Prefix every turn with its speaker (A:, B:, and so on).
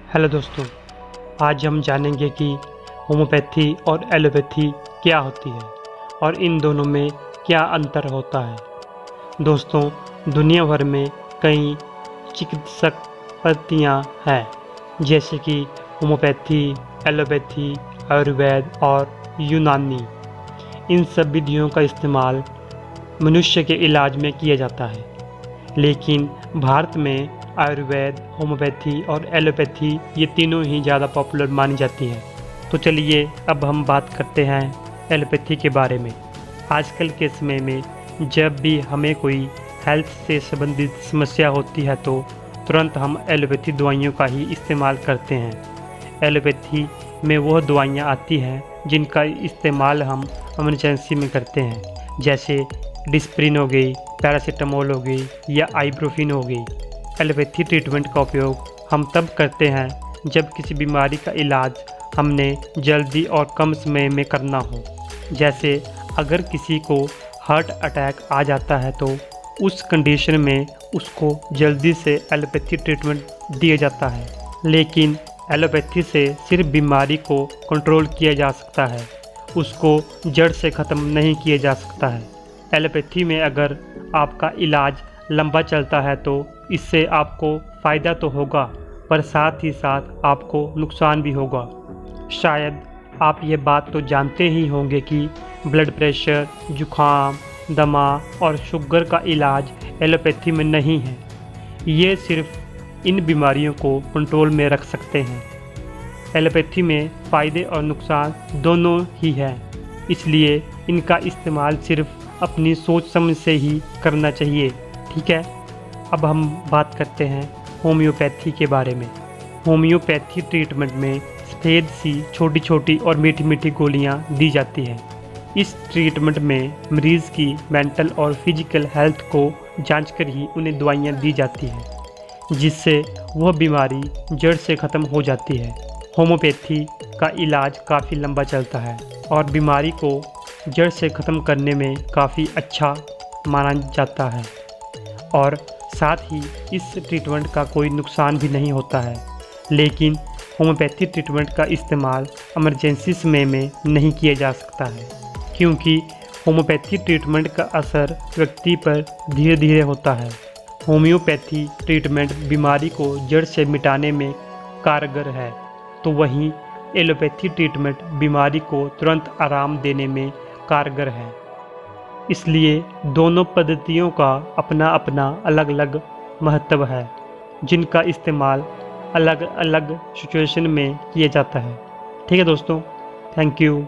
A: Hello दोस्तों, आज हम जानेंगे कि होम्योपैथी और एलोपैथी क्या होती है और इन दोनों में क्या अंतर होता है। दोस्तों, दुनिया भर में कई चिकित्सक पद्धतियाँ हैं, जैसे कि होम्योपैथी, एलोपैथी, आयुर्वेद और यूनानी। इन सब विधियों का इस्तेमाल मनुष्य के इलाज में किया जाता है, लेकिन भारत में आयुर्वेद, होम्योपैथी और एलोपैथी ये तीनों ही ज़्यादा पॉपुलर मानी जाती हैं। तो चलिए अब हम बात करते हैं एलोपैथी के बारे में। आजकल के समय में जब भी हमें कोई हेल्थ से संबंधित समस्या होती है तो तुरंत हम एलोपैथी दवाइयों का ही इस्तेमाल करते हैं। एलोपैथी में वह दवाइयाँ आती हैं जिनका इस्तेमाल हम इमरजेंसी में करते हैं, जैसे डिस्प्रिन हो गई, पैरासीटामोल हो गई या आइब्रोफिन हो गई। एलोपैथी ट्रीटमेंट का उपयोग हम तब करते हैं जब किसी बीमारी का इलाज हमने जल्दी और कम समय में करना हो। जैसे अगर किसी को हार्ट अटैक आ जाता है तो उस कंडीशन में उसको जल्दी से एलोपैथी ट्रीटमेंट दिया जाता है। लेकिन एलोपैथी से सिर्फ बीमारी को कंट्रोल किया जा सकता है, उसको जड़ से ख़त्म नहीं किया जा सकता है। एलोपैथी में अगर आपका इलाज लंबा चलता है तो इससे आपको फ़ायदा तो होगा, पर साथ ही साथ आपको नुकसान भी होगा। शायद आप ये बात तो जानते ही होंगे कि ब्लड प्रेशर, जुखाम, दमा और शुगर का इलाज एलोपैथी में नहीं है। ये सिर्फ इन बीमारियों को कंट्रोल में रख सकते हैं। एलोपैथी में फ़ायदे और नुकसान दोनों ही हैं, इसलिए इनका इस्तेमाल सिर्फ अपनी सोच समझ से ही करना चाहिए। ठीक है, अब हम बात करते हैं होम्योपैथी के बारे में। होम्योपैथी ट्रीटमेंट में सफ़ेद सी छोटी छोटी और मीठी मीठी गोलियां दी जाती हैं। इस ट्रीटमेंट में मरीज़ की मेंटल और फिजिकल हेल्थ को जांचकर ही उन्हें दवाइयां दी जाती हैं, जिससे वह बीमारी जड़ से ख़त्म हो जाती है। होम्योपैथी का इलाज काफ़ी लंबा चलता है और बीमारी को जड़ से ख़त्म करने में काफ़ी अच्छा माना जाता है, और साथ ही इस ट्रीटमेंट का कोई नुकसान भी नहीं होता है। लेकिन होम्योपैथी ट्रीटमेंट का इस्तेमाल इमरजेंसी समय में नहीं किया जा सकता है, क्योंकि होम्योपैथी ट्रीटमेंट का असर व्यक्ति पर धीरे धीरे होता है। होम्योपैथी ट्रीटमेंट बीमारी को जड़ से मिटाने में कारगर है, तो वहीं एलोपैथी ट्रीटमेंट बीमारी को तुरंत आराम देने में कारगर है। इसलिए दोनों पद्धतियों का अपना अपना अलग अलग महत्व है, जिनका इस्तेमाल अलग अलग सिचुएशन में किया जाता है। ठीक है दोस्तों, थैंक यू।